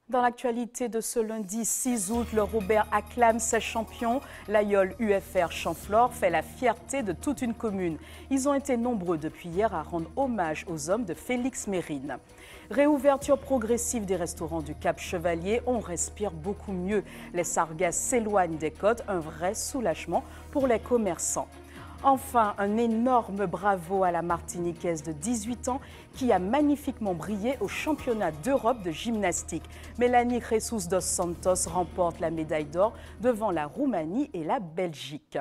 Dans l'actualité de ce lundi 6 août, le Robert acclame ses champions. L'Aïol UFR Champflore fait la fierté de toute une commune. Ils ont été nombreux depuis hier à rendre hommage aux hommes de Félix Mérine. Réouverture progressive des restaurants du Cap Chevalier, on respire beaucoup mieux. Les sargasses s'éloignent des côtes, un vrai soulagement pour les commerçants. Enfin, un énorme bravo à la Martiniquaise de 18 ans qui a magnifiquement brillé au championnat d'Europe de gymnastique. Mélanie Jesus dos Santos remporte la médaille d'or devant la Roumanie et la Belgique.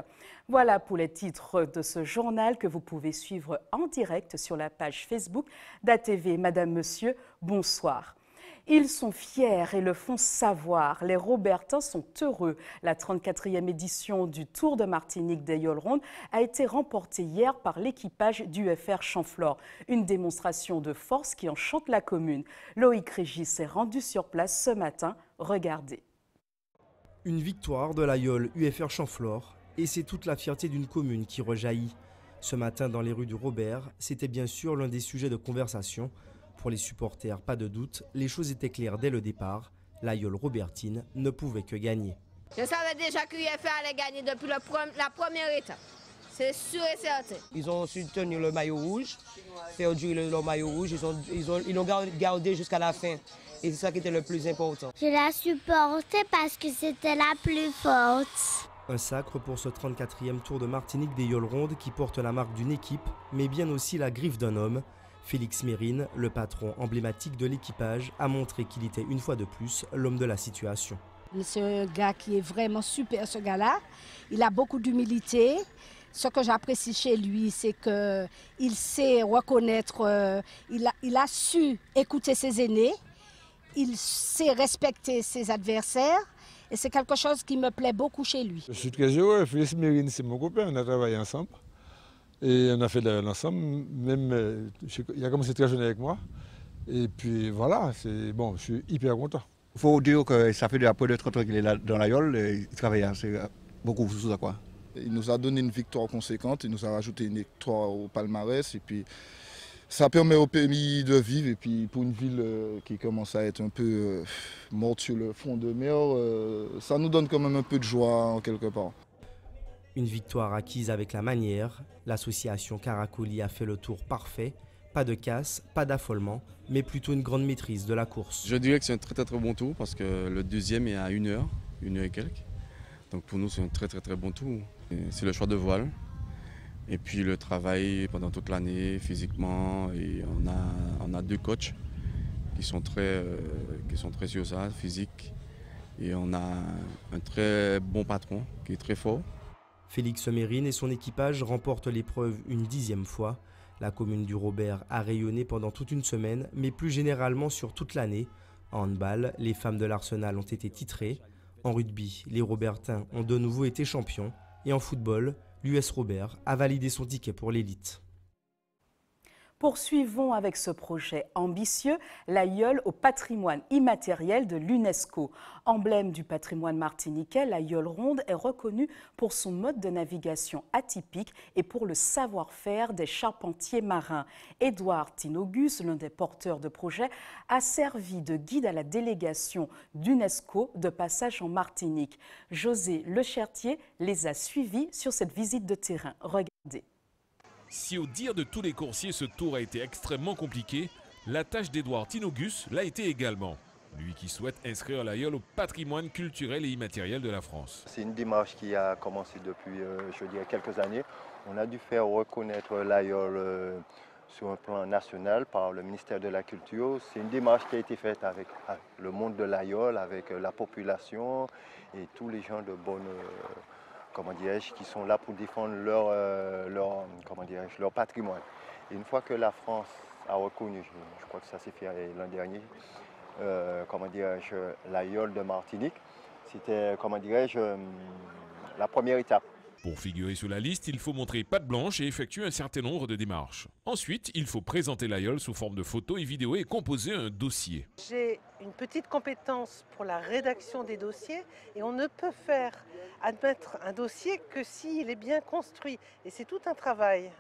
Voilà pour les titres de ce journal que vous pouvez suivre en direct sur la page Facebook d'ATV. Madame, Monsieur, bonsoir. Ils sont fiers et le font savoir. Les Robertins sont heureux. La 34e édition du Tour de Martinique des Aïoles Rondes a été remportée hier par l'équipage du UFR Champflore. Une démonstration de force qui enchante la commune. Loïc Régis s'est rendu sur place ce matin. Regardez. Une victoire de l'Aïol UFR Champflore et c'est toute la fierté d'une commune qui rejaillit. Ce matin dans les rues du Robert, c'était bien sûr l'un des sujets de conversation. Pour les supporters, pas de doute, les choses étaient claires dès le départ. L'Aïol Robertine ne pouvait que gagner. Je savais déjà que l'UFR allait gagner depuis la première étape. C'est sûr et certain. Ils ont su tenir le maillot rouge, faire durer le maillot rouge. Ils l'ont gardé jusqu'à la fin. Et c'est ça qui était le plus important. Je la supportais parce que c'était la plus forte. Un sacre pour ce 34e Tour de Martinique des Aïoles Rondes qui porte la marque d'une équipe, mais bien aussi la griffe d'un homme. Félix Mérine, le patron emblématique de l'équipage, a montré qu'il était une fois de plus l'homme de la situation. C'est un gars qui est vraiment super, ce gars-là. Il a beaucoup d'humilité. Ce que j'apprécie chez lui, c'est qu'il sait reconnaître, il a su écouter ses aînés, il sait respecter ses adversaires. Et c'est quelque chose qui me plaît beaucoup chez lui. Je suis très heureux. Félix Mérine, c'est mon copain. On a travaillé ensemble. Et on a fait l'ensemble, même il a commencé très jeune avec moi. Et puis voilà, bon, je suis hyper content. Il faut dire que ça fait depuis de 30 ans qu'il est là dans l'Aïol et il travaille assez beaucoup sur ça, quoi. Il nous a donné une victoire conséquente, il nous a rajouté une victoire au palmarès et puis ça permet au pays de vivre. Et puis pour une ville qui commence à être un peu morte sur le fond de mer, ça nous donne quand même un peu de joie en quelque part. Une victoire acquise avec la manière, l'association Caracoli a fait le tour parfait. Pas de casse, pas d'affolement, mais plutôt une grande maîtrise de la course. Je dirais que c'est un très bon tour parce que le deuxième est à 1 heure et quelques. Donc pour nous c'est un très bon tour. C'est le choix de voile et puis le travail pendant toute l'année physiquement. Et on a 2 coachs qui sont très sur ça, physique. Et on a un très bon patron qui est très fort. Félix Mérine et son équipage remportent l'épreuve une 10e fois. La commune du Robert a rayonné pendant toute une semaine, mais plus généralement sur toute l'année. En handball, les femmes de l'Arsenal ont été titrées. En rugby, les Robertins ont de nouveau été champions. Et en football, l'US Robert a validé son ticket pour l'élite. Poursuivons avec ce projet ambitieux, l'Aïol au patrimoine immatériel de l'UNESCO. Emblème du patrimoine martiniquais, l'Aïol Ronde est reconnue pour son mode de navigation atypique et pour le savoir-faire des charpentiers marins. Édouard Tinogus, l'un des porteurs de projet, a servi de guide à la délégation d'UNESCO de passage en Martinique. José Lechertier les a suivis sur cette visite de terrain. Regardez. Si au dire de tous les coursiers ce tour a été extrêmement compliqué, la tâche d'Édouard Tinogus l'a été également. Lui qui souhaite inscrire l'Aïol au patrimoine culturel et immatériel de la France. C'est une démarche qui a commencé depuis, je dirais, quelques années. On a dû faire reconnaître l'Aïol sur un plan national par le ministère de la Culture. C'est une démarche qui a été faite avec le monde de l'Aïol, avec la population et tous les gens de bonne... qui sont là pour défendre leur patrimoine. Et une fois que la France a reconnu, je crois que ça s'est fait l'an dernier, l'Aïol de Martinique, c'était, la première étape. Pour figurer sur la liste, il faut montrer patte blanche et effectuer un certain nombre de démarches. Ensuite, il faut présenter l'Aïol sous forme de photos et vidéos et composer un dossier. J'ai une petite compétence pour la rédaction des dossiers et on ne peut faire admettre un dossier que s'il est bien construit. Et c'est tout un travail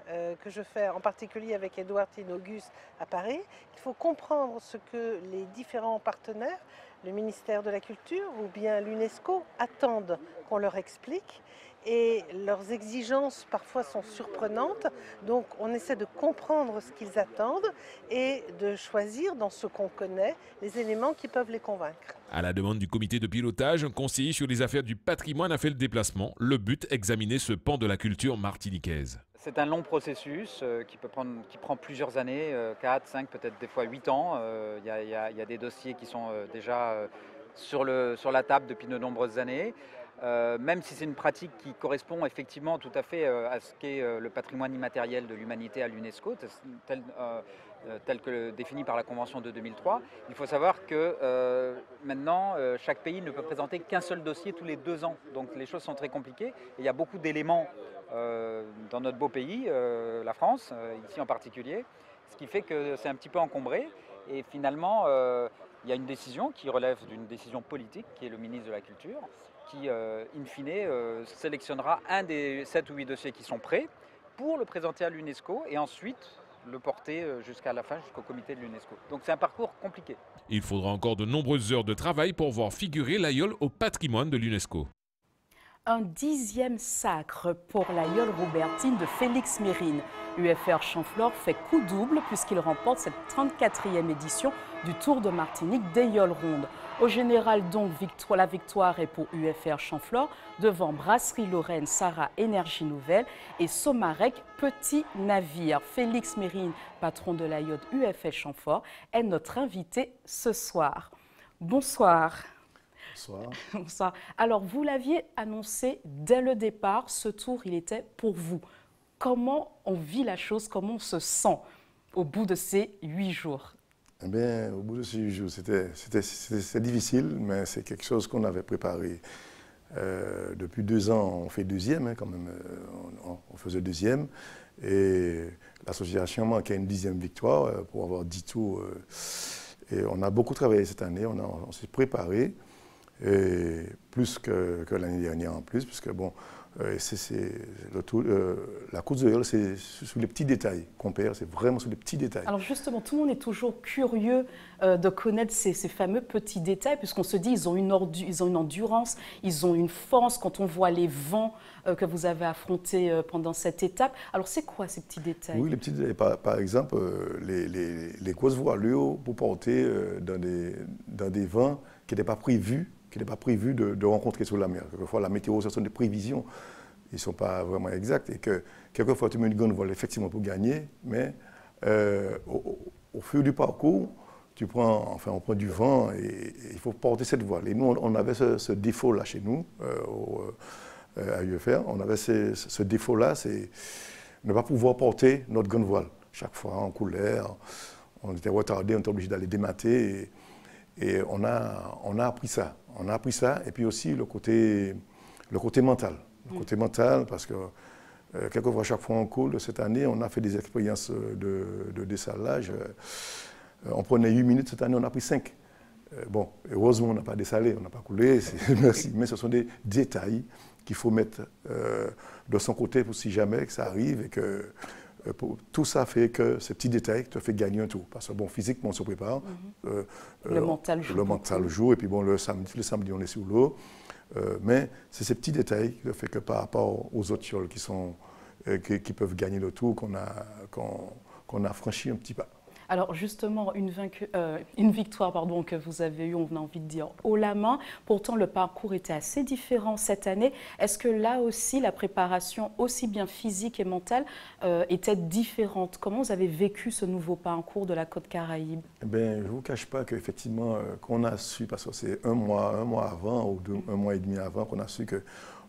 que je fais, en particulier avec Édouard Tinogus à Paris. Il faut comprendre ce que les différents partenaires, le ministère de la Culture ou bien l'UNESCO, attendent qu'on leur explique. Et leurs exigences parfois sont surprenantes, donc on essaie de comprendre ce qu'ils attendent et de choisir dans ce qu'on connaît les éléments qui peuvent les convaincre. À la demande du comité de pilotage, un conseiller sur les affaires du patrimoine a fait le déplacement. Le but, examiner ce pan de la culture martiniquaise. C'est un long processus qui prend plusieurs années, 4, 5, peut-être des fois 8 ans. Il y a des dossiers qui sont déjà sur la table depuis de nombreuses années. Même si c'est une pratique qui correspond effectivement tout à fait à ce qu'est le patrimoine immatériel de l'humanité à l'UNESCO, tel que défini par la Convention de 2003, il faut savoir que maintenant, chaque pays ne peut présenter qu'un seul dossier tous les 2 ans. Donc les choses sont très compliquées. Et il y a beaucoup d'éléments dans notre beau pays, la France, ici en particulier, ce qui fait que c'est un petit peu encombré. Et finalement, il y a une décision qui relève d'une décision politique, qui est le ministre de la Culture, qui, in fine, sélectionnera un des 7 ou 8 dossiers qui sont prêts pour le présenter à l'UNESCO et ensuite le porter jusqu'à la fin, jusqu'au comité de l'UNESCO. Donc c'est un parcours compliqué. Il faudra encore de nombreuses heures de travail pour voir figurer l'aïeul au patrimoine de l'UNESCO. Un 10e sacre pour l'aïeul Robertine de Félix Mérine. UFR Chanfleur fait coup double puisqu'il remporte cette 34e édition du Tour de Martinique d'Aïeul Ronde. Au général, donc, la victoire est pour UFR Chanfleur devant Brasserie Lorraine, Sarah Énergie Nouvelle et Somarec Petit Navire. Félix Mérine, patron de l'aïeul UFR Chanfleur, est notre invité ce soir. Bonsoir. Bonsoir. Bonsoir. Alors, vous l'aviez annoncé dès le départ, ce tour, il était pour vous. Comment on vit la chose, comment on se sent au bout de ces 8 jours? Eh bien, au bout de ces 8 jours, c'était difficile, mais c'est quelque chose qu'on avait préparé. Depuis 2 ans, on fait 2e, hein, quand même, on faisait 2e. Et l'association manquait une 10e victoire pour avoir 10 tours. Et on a beaucoup travaillé cette année, on s'est préparé. Et plus que l'année dernière en plus, puisque bon, la course de l'aïeul, c'est sur les petits détails qu'on perd, c'est vraiment sur les petits détails. Alors justement, tout le monde est toujours curieux de connaître ces fameux petits détails, puisqu'on se dit ils ont une endurance, ils ont une force quand on voit les vents que vous avez affrontés pendant cette étape. Alors c'est quoi ces petits détails? Oui, les petits détails, par exemple, les grosses voilures pour porter dans des vents qui n'étaient pas prévus, de rencontrer sur la mer. Quelquefois, la météo, ce sont des prévisions, ils ne sont pas vraiment exactes. Et que quelquefois, tu mets une grande voile effectivement pour gagner, mais au fur du parcours, on prend du vent et il faut porter cette voile. Et nous, on avait ce défaut-là chez nous, à UFR. On avait ce défaut-là, c'est ne pas pouvoir porter notre grande voile. Chaque fois, en couleur, on était retardé, on était obligé d'aller démater. Et on a appris ça. On a appris ça, et puis aussi le côté mental. Le côté mental, parce que quelquefois, chaque fois on coule, cette année, on a fait des expériences de dessalage. On prenait 8 minutes, cette année, on a pris 5. Bon, heureusement, on n'a pas dessalé, on n'a pas coulé, merci. Mais ce sont des détails qu'il faut mettre de son côté pour si jamais que ça arrive et que tout ça fait que ces petits détails te fait gagner un tour. Parce que bon, physiquement, on se prépare. Le mental joue. Le mental joue. Et puis bon, le samedi, on est sur l'eau. Mais c'est ces petits détails qui font que par rapport aux autres yoles qui peuvent gagner le tour, qu'on a franchi un petit pas. Alors justement, une victoire que vous avez eue, on a envie de dire, haut la main. Pourtant, le parcours était assez différent cette année. Est-ce que là aussi, la préparation, aussi bien physique et mentale, était différente? Comment vous avez vécu ce nouveau parcours de la Côte Caraïbe? Eh bien, je ne vous cache pas qu'effectivement, qu'on a su, parce que c'est un mois avant ou 1 mois et demi avant qu'on a su que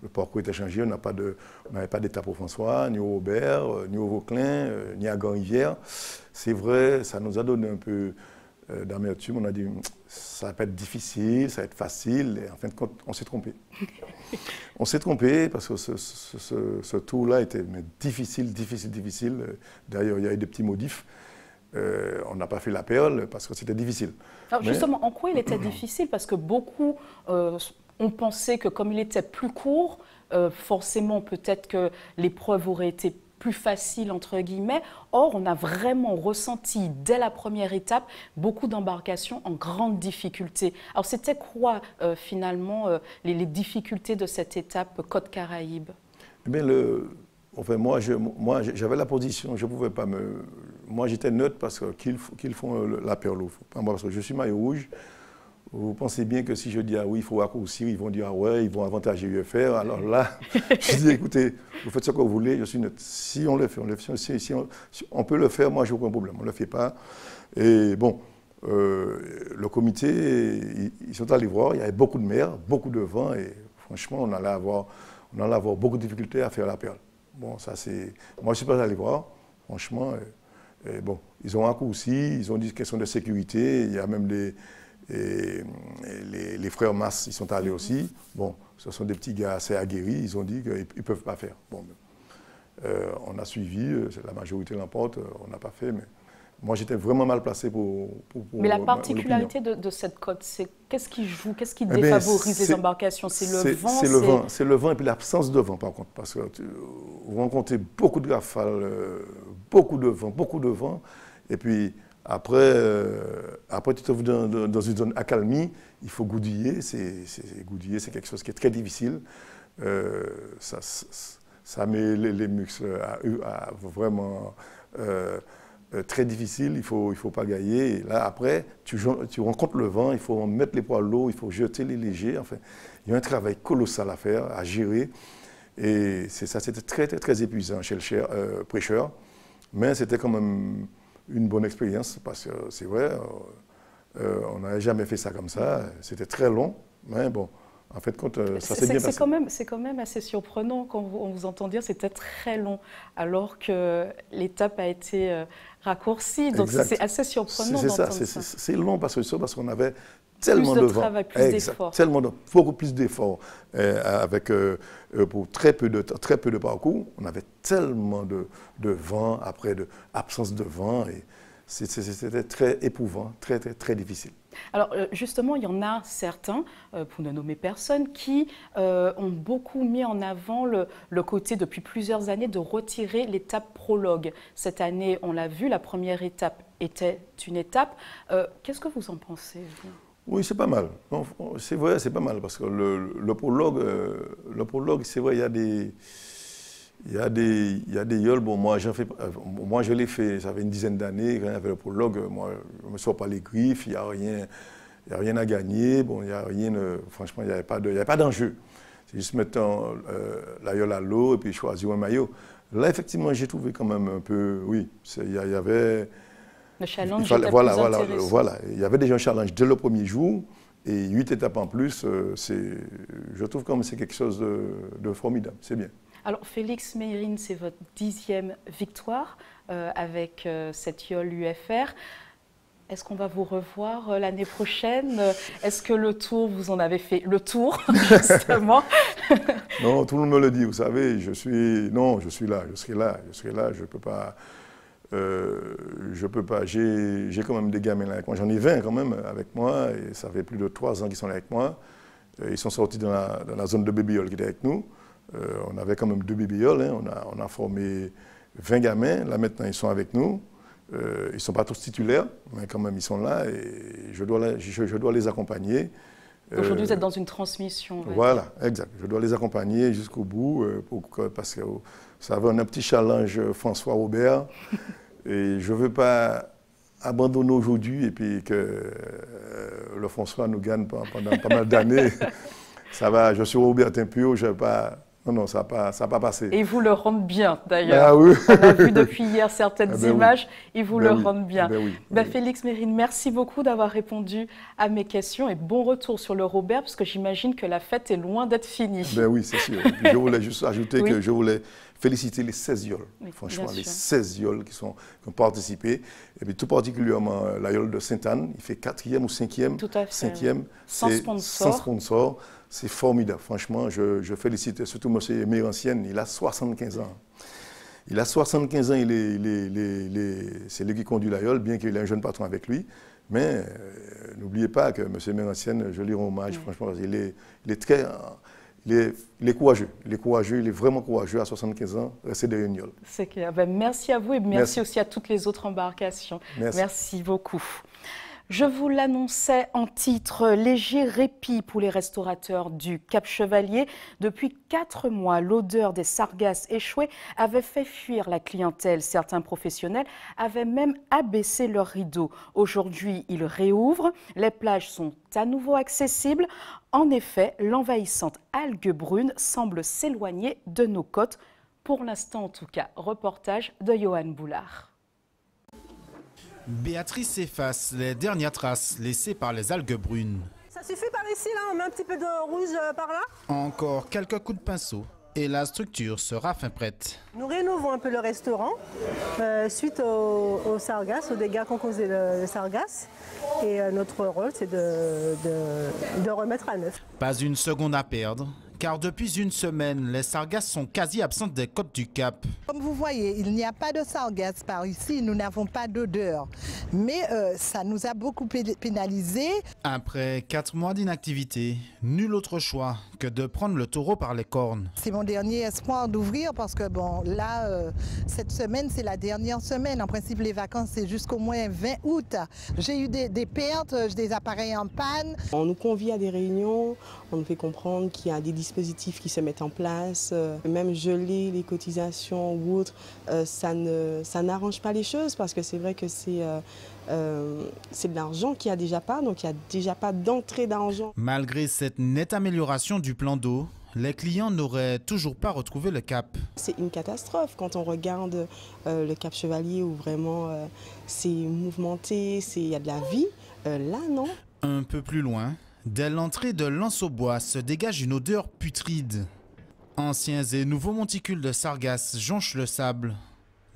le parcours était changé. On n'avait pas d'étape au François, ni au Robert, ni au Vauclin, ni à Grand-Rivière. C'est vrai, ça nous a donné un peu d'amertume. On a dit, ça va pas être difficile, ça va être facile. Et en fin de compte, on s'est trompé. On s'est trompé parce que ce tour-là était difficile. D'ailleurs, il y a eu des petits modifs. On n'a pas fait la perle parce que c'était difficile. Alors justement, en quoi il était difficile? Parce que beaucoup on pensait que comme il était plus court, forcément peut-être que l'épreuve aurait été plus facile, entre guillemets. Or, on a vraiment ressenti, dès la première étape, beaucoup d'embarcations en grande difficulté. Alors, c'était quoi, finalement, les difficultés de cette étape Côte Caraïbes? Eh bien, enfin, moi, j'avais la position, je ne pouvais pas me... Moi, j'étais neutre parce qu'ils font la perle. Moi, parce que je suis maillot rouge. Vous pensez bien que si je dis ah oui, il faut raccourcir, ils vont dire ah ouais, ils vont avantager UFR. Alors là, je dis écoutez, vous faites ce que vous voulez, je suis neutre. Si on le fait, si on peut le faire, moi j'ai aucun problème, on ne le fait pas. Et bon, le comité, ils sont allés voir, il y avait beaucoup de mer, beaucoup de vent et franchement, on allait avoir beaucoup de difficultés à faire la perle. Bon, ça c'est... Moi je ne suis pas allé voir, franchement. Et bon, ils ont raccourci, ils ont dit question de sécurité, il y a même les frères Mas, ils sont allés aussi. Bon, ce sont des petits gars assez aguerris, ils ont dit qu'ils ne peuvent pas faire. Bon, on a suivi, la majorité l'emporte, on n'a pas fait, mais moi j'étais vraiment mal placé pour mais la particularité de cette côte, c'est qu'est-ce qui joue, qu'est-ce qui défavorise les embarcations? C'est le vent? C'est le vent et puis l'absence de vent par contre, parce que vous rencontrez beaucoup de rafales, beaucoup de vent, et puis après tu te trouves dans une zone accalmie, il faut goudiller, goudiller c'est quelque chose qui est très difficile, ça met les muscles à vraiment très difficile, il faut pagailler. Et là, après, tu rencontres le vent, il faut mettre les poids lourds, il faut jeter les légers. Enfin, il y a un travail colossal à faire, à gérer. Et c'était très, très, très épuisant chez le prêcheur. Mais c'était quand même une bonne expérience parce que c'est vrai, on n'avait jamais fait ça comme ça. C'était très long, mais bon. En fait, quand ça s'est bien passé. C'est quand même assez surprenant quand on vous entend dire c'était très long, alors que l'étape a été raccourcie. Donc c'est assez surprenant d'entendre ça. C'est long parce qu'on avait tellement de vent. Plus d'efforts. Beaucoup plus d'efforts. Pour très peu de parcours, on avait tellement de vent, après de absence de vent. Et c'était très éprouvant, très, très, très difficile. Alors justement, il y en a certains, pour ne nommer personne, qui ont beaucoup mis en avant le côté depuis plusieurs années de retirer l'étape prologue. Cette année, on l'a vu, la première étape était une étape. Qu'est-ce que vous en pensez, vous ? Oui, c'est pas mal. C'est vrai, c'est pas mal parce que le prologue, c'est vrai, il y a des yoles, bon, moi je l'ai fait, ça fait une dizaine d'années, quand il y avait le prologue, moi je ne me sors pas les griffes, il n'y a rien à gagner, bon, il y a rien, franchement il n'y avait pas d'enjeu. C'est juste mettre la yole à l'eau et puis choisir un maillot. Là effectivement j'ai trouvé quand même un peu, oui, il y avait... Le challenge était plus intéressant. Voilà, il y avait déjà un challenge dès le premier jour et 8 étapes en plus, je trouve quand même c'est quelque chose de formidable, c'est bien. Alors, Félix Meyrin, c'est votre 10e victoire avec cette yole UFR. Est-ce qu'on va vous revoir l'année prochaine? Est-ce que le tour, vous en avez fait le tour, justement? Non, tout le monde me le dit, vous savez, je serai là, je ne peux pas. J'ai quand même des gamins là avec moi, j'en ai 20 quand même avec moi, et ça fait plus de 3 ans qu'ils sont là avec moi. Ils sont sortis dans la zone de Baby-Yole qui était avec nous. On avait quand même 2 Baby-Yole, hein. On a formé 20 gamins, là maintenant ils sont avec nous. Ils ne sont pas tous titulaires, mais quand même ils sont là et je dois les accompagner. Aujourd'hui vous êtes dans une transmission. Voilà, exact. Je dois les accompagner jusqu'au bout parce que ça va un petit challenge François Robert et je ne veux pas abandonner aujourd'hui et puis que le François nous gagne pendant pas mal d'années. Ça va, je suis Robertin Pio, je ne vais pas... Non, ça n'a pas passé. Et ils vous le rendent bien, d'ailleurs. Ah, oui. On a vu depuis hier certaines images, oui. Ils vous le rendent bien. Oui. Félix Meyrin, merci beaucoup d'avoir répondu à mes questions et bon retour sur le Robert, parce que j'imagine que la fête est loin d'être finie. Oui, c'est sûr. Je voulais juste ajouter que je voulais féliciter les 16 yoles. Oui, franchement, les 16 yoles qui ont participé. Et puis tout particulièrement la yole de Sainte-Anne, il fait 4e ou 5e. Tout à fait. 5e. Sans sponsor. C'est formidable, franchement, je félicite surtout M. Mérancienne, il a 75 ans. Il a 75 ans, c'est lui qui conduit la yole, bien qu'il ait un jeune patron avec lui. Mais n'oubliez pas que M. Mérancienne, je lui rends hommage, franchement, il est très... Il est courageux, il est vraiment courageux à 75 ans, rester derrière une yole. C'est clair. Ben, merci à vous et merci aussi à toutes les autres embarcations. Merci beaucoup. Je vous l'annonçais en titre, léger répit pour les restaurateurs du Cap Chevalier. Depuis 4 mois, l'odeur des sargasses échoués avait fait fuir la clientèle. Certains professionnels avaient même abaissé leurs rideaux. Aujourd'hui, ils réouvrent. Les plages sont à nouveau accessibles. En effet, l'envahissante algue brune semble s'éloigner de nos côtes. Pour l'instant en tout cas, reportage de Johan Boulard. Béatrice efface les dernières traces laissées par les algues brunes. Ça suffit par ici, là, on met un petit peu de rouge par là. Encore quelques coups de pinceau et la structure sera fin prête. Nous rénovons un peu le restaurant suite aux sargasses, aux dégâts qu'ont causé le sargasse. Et notre rôle, c'est de remettre à neuf. Pas une seconde à perdre, car depuis une semaine, les sargasses sont quasi absentes des côtes du Cap. Comme vous voyez, il n'y a pas de sargasses par ici, nous n'avons pas d'odeur. Mais ça nous a beaucoup pénalisé. Après 4 mois d'inactivité, nul autre choix que de prendre le taureau par les cornes. C'est mon dernier espoir d'ouvrir parce que bon, là, cette semaine, c'est la dernière semaine. En principe, les vacances, c'est jusqu'au moins 20 août. J'ai eu des pertes, des appareils en panne. On nous convie à des réunions, on nous fait comprendre qu'il y a des dispositifs qui se mettent en place, même geler les cotisations ou autres, ça n'arrange pas les choses parce que c'est vrai que c'est de l'argent qu'il n'y a déjà pas, donc il n'y a déjà pas d'entrée d'argent. Malgré cette nette amélioration du plan d'eau, les clients n'auraient toujours pas retrouvé le Cap. C'est une catastrophe quand on regarde le Cap Chevalier où vraiment c'est mouvementé, il y a de la vie. Là, non. Un peu plus loin, dès l'entrée de l'Anse-au-Bois se dégage une odeur putride. Anciens et nouveaux monticules de sargasses jonchent le sable.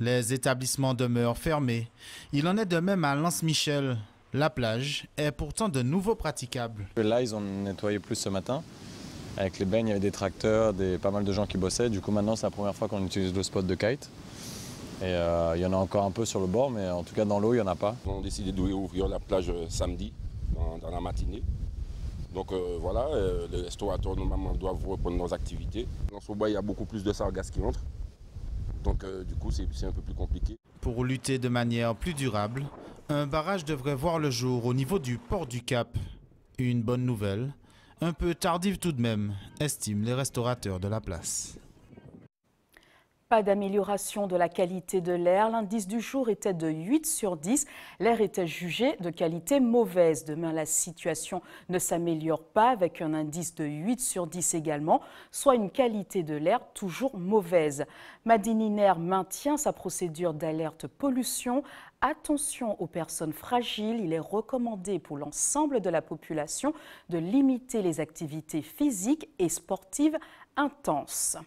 Les établissements demeurent fermés. Il en est de même à Lens-Michel. La plage est pourtant de nouveau praticable. Là, ils ont nettoyé plus ce matin. Avec les baignes, il y avait des tracteurs, pas mal de gens qui bossaient. Du coup, maintenant, c'est la première fois qu'on utilise le spot de kite. Et il y en a encore un peu sur le bord, mais en tout cas, dans l'eau, il n'y en a pas. On a décidé d'ouvrir la plage samedi, dans la matinée. Donc voilà, les restaurateurs, normalement, doivent reprendre leurs activités. Dans ce bois, il y a beaucoup plus de sargasses qui entrent. Donc du coup, c'est un peu plus compliqué. Pour lutter de manière plus durable, un barrage devrait voir le jour au niveau du port du Cap. Une bonne nouvelle, un peu tardive tout de même, estiment les restaurateurs de la place. Pas d'amélioration de la qualité de l'air. L'indice du jour était de 8 sur 10. L'air était jugé de qualité mauvaise. Demain, la situation ne s'améliore pas avec un indice de 8 sur 10 également, soit une qualité de l'air toujours mauvaise. Madininer maintient sa procédure d'alerte pollution. Attention aux personnes fragiles. Il est recommandé pour l'ensemble de la population de limiter les activités physiques et sportives intenses.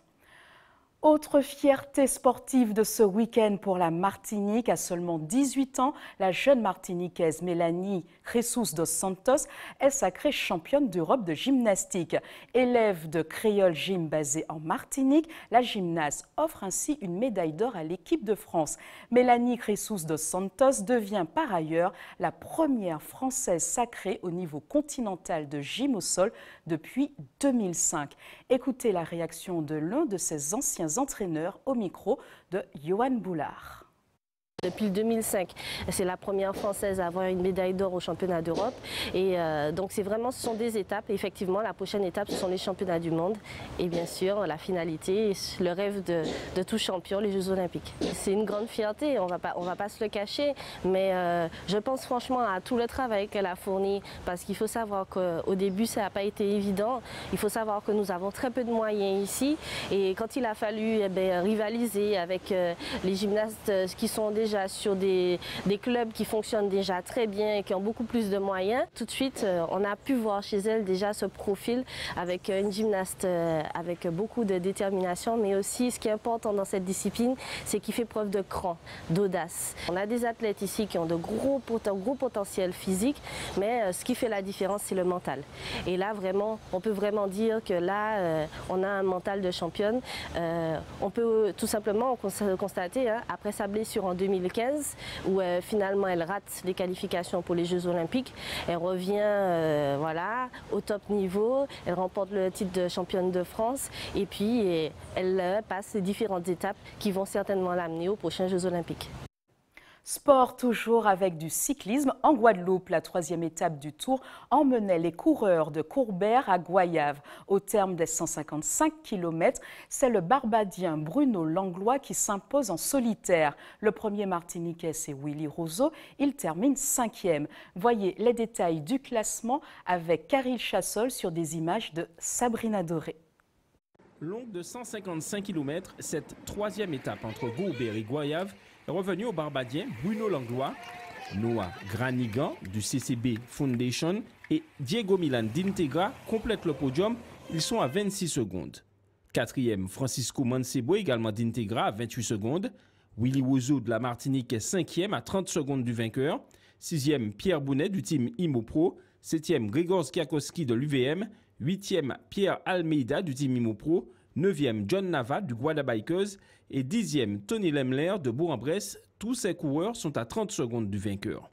Autre fierté sportive de ce week-end pour la Martinique. À seulement 18 ans, la jeune martiniquaise Mélanie Jesus dos Santos est sacrée championne d'Europe de gymnastique. Élève de Créole Gym basée en Martinique, la gymnaste offre ainsi une médaille d'or à l'équipe de France. Mélanie Jesus dos Santos devient par ailleurs la première Française sacrée au niveau continental de gym au sol depuis 2005. Écoutez la réaction de l'un de ses anciens entraîneurs au micro de Johan Boulard. Depuis 2005, c'est la première Française à avoir une médaille d'or au championnat d'Europe. Et donc ce sont des étapes. Et effectivement, la prochaine étape, ce sont les championnats du monde. Et bien sûr, la finalité, le rêve de tout champion, les Jeux Olympiques. C'est une grande fierté, on va pas se le cacher. Mais je pense franchement à tout le travail qu'elle a fourni. Parce qu'il faut savoir qu'au début, ça n'a pas été évident. Il faut savoir que nous avons très peu de moyens ici. Et quand il a fallu rivaliser avec les gymnastes qui sont déjà sur des clubs qui fonctionnent déjà très bien et qui ont beaucoup plus de moyens. Tout de suite, on a pu voir chez elle déjà ce profil avec une gymnaste avec beaucoup de détermination, mais aussi ce qui est important dans cette discipline, c'est qu'il fait preuve de cran, d'audace. On a des athlètes ici qui ont de gros potentiel physique, mais ce qui fait la différence, c'est le mental. Et là, vraiment, on peut vraiment dire que là, on a un mental de championne. On peut tout simplement constater, après sa blessure en 2010, 2015 où finalement elle rate les qualifications pour les Jeux Olympiques. Elle revient voilà, au top niveau, elle remporte le titre de championne de France et puis elle passe les différentes étapes qui vont certainement l'amener aux prochains Jeux Olympiques. Sport toujours avec du cyclisme. En Guadeloupe, la 3e étape du Tour emmenait les coureurs de Courbère à Goyave. Au terme des 155 km, c'est le Barbadien Bruno Langlois qui s'impose en solitaire. Le premier Martiniquais, c'est Willy Roseau. Il termine 5e. Voyez les détails du classement avec Caril Chassol sur des images de Sabrina Doré. Longue de 155 km, cette 3e étape entre Courbère et Goyave est revenu au Barbadien Bruno Langlois, Noah Granigan du CCB Foundation et Diego Milan d'Integra complètent le podium. Ils sont à 26 secondes. 4e, Francisco Mancebo également d'Integra à 28 secondes. Willy Wozo de la Martinique est 5e à 30 secondes du vainqueur. 6e, Pierre Bounet du team Imopro. 7e, Grégor Skiakowski de l'UVM. 8e, Pierre Almeida du team Imopro. 9e, John Nava du Guada Bikers et 10e, Tony Lemler de Bourg-en-Bresse. Tous ces coureurs sont à 30 secondes du vainqueur.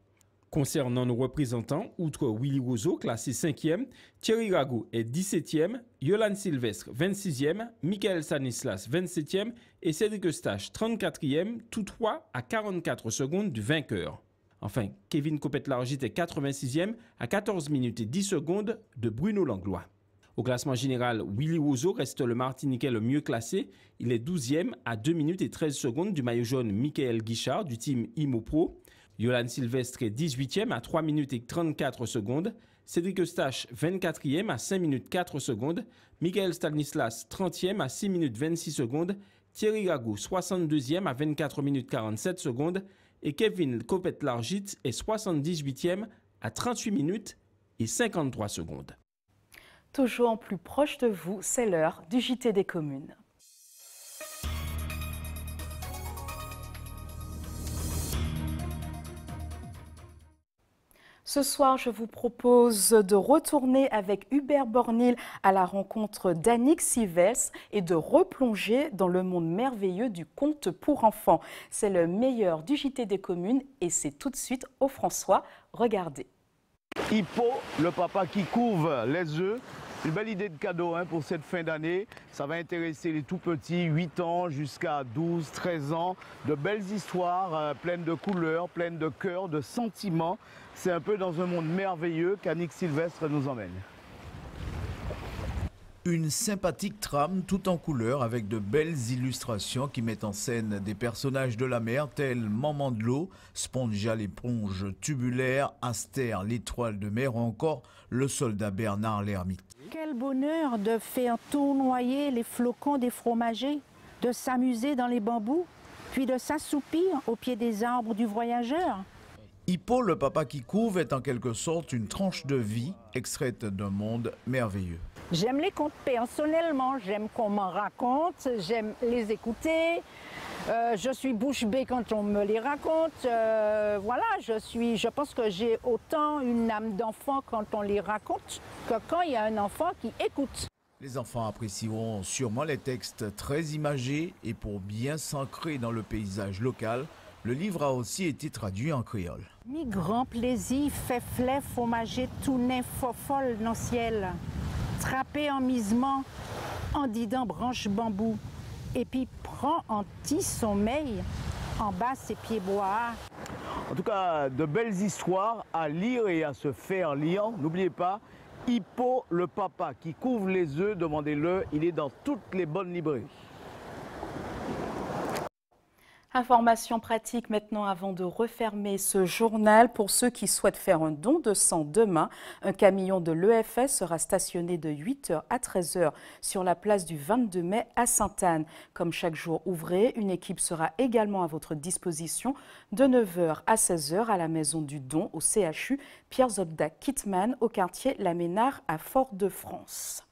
Concernant nos représentants, outre Willy Roseau, classé 5e, Thierry Rago est 17e, Yolan Sylvestre 26e, Michael Stanislas 27e et Cédric Eustache 34e, tous trois à 44 secondes du vainqueur. Enfin, Kevin Copette-Largit est 86e à 14 minutes et 10 secondes de Bruno Langlois. Au classement général, Willy Roseau reste le Martiniquais le mieux classé. Il est 12e à 2 minutes et 13 secondes du maillot jaune Michael Guichard du team Imopro. Yolan Sylvestre est 18e à 3 minutes et 34 secondes. Cédric Eustache, 24e à 5 minutes 4 secondes. Michael Stanislas, 30e à 6 minutes 26 secondes. Thierry Rago, 62e à 24 minutes 47 secondes. Et Kevin Copette-Largit est 78e à 38 minutes et 53 secondes. Toujours plus proche de vous, c'est l'heure du JT des communes. Ce soir, je vous propose de retourner avec Hubert Bornil à la rencontre d'Annick Sivels et de replonger dans le monde merveilleux du conte pour enfants. C'est le meilleur du JT des communes et c'est tout de suite au François. Regardez. Hippo, le papa qui couvre les œufs. Une belle idée de cadeau pour cette fin d'année. Ça va intéresser les tout petits, 8 ans jusqu'à 12, 13 ans. De belles histoires pleines de couleurs, pleines de cœur, de sentiments. C'est un peu dans un monde merveilleux qu'Annick Sylvestre nous emmène. Une sympathique trame tout en couleurs avec de belles illustrations qui mettent en scène des personnages de la mer tels Maman de l'eau, Spongia l'éponge tubulaire, Astère l'étoile de mer ou encore le soldat Bernard l'ermite. Quel bonheur de faire tournoyer les flocons des fromagers, de s'amuser dans les bambous, puis de s'assoupir au pied des arbres du voyageur. Hippo, le papa qui couve, est en quelque sorte une tranche de vie extraite d'un monde merveilleux. J'aime les contes personnellement, j'aime qu'on m'en raconte, j'aime les écouter. Je suis bouche bée quand on me les raconte. Voilà, je pense que j'ai autant une âme d'enfant quand on les raconte que quand il y a un enfant qui écoute. Les enfants apprécieront sûrement les textes très imagés et pour bien s'ancrer dans le paysage local, le livre a aussi été traduit en créole. Mi grand plaisir fait fleur fromager tout nain fofolle dans le ciel. Trapper en misement, en didant branche bambou, et puis prend en petit sommeil en bas ses pieds bois. En tout cas, de belles histoires à lire et à se faire lire. N'oubliez pas, Hippo, le papa qui couvre les œufs, demandez-le, il est dans toutes les bonnes librairies. Information pratique maintenant avant de refermer ce journal. Pour ceux qui souhaitent faire un don de sang demain, un camion de l'EFS sera stationné de 8h à 13h sur la place du 22 mai à Sainte-Anne. Comme chaque jour ouvré, une équipe sera également à votre disposition de 9h à 16h à la maison du don au CHU Pierre Zobda Kittmann au quartier La Ménard à Fort-de-France.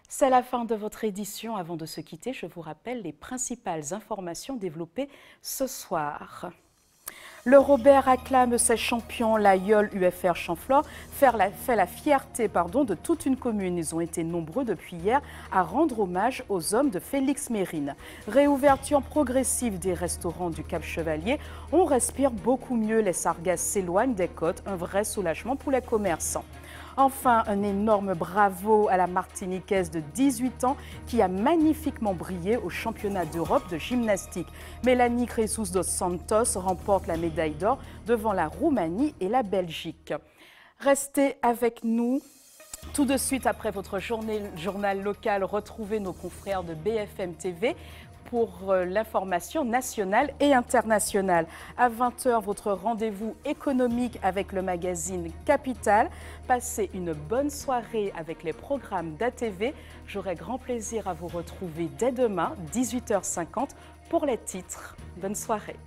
C'est la fin de votre édition. Avant de se quitter, je vous rappelle les principales informations développées ce soir. Le Robert acclame ses champions. L'Aïol UFR Chanflor fait la fierté de toute une commune. Ils ont été nombreux depuis hier à rendre hommage aux hommes de Félix Mérine. Réouverture progressive des restaurants du Cap Chevalier. On respire beaucoup mieux. Les sargasses s'éloignent des côtes. Un vrai soulagement pour les commerçants. Enfin, un énorme bravo à la Martiniquaise de 18 ans qui a magnifiquement brillé au championnat d'Europe de gymnastique. Mélanie Cresus dos Santos remporte la médaille d'or devant la Roumanie et la Belgique. Restez avec nous. Tout de suite après votre journal local, retrouvez nos confrères de BFM TV pour l'information nationale et internationale. À 20h, votre rendez-vous économique avec le magazine Capital. Passez une bonne soirée avec les programmes d'ATV. J'aurai grand plaisir à vous retrouver dès demain, 18h50, pour les titres. Bonne soirée.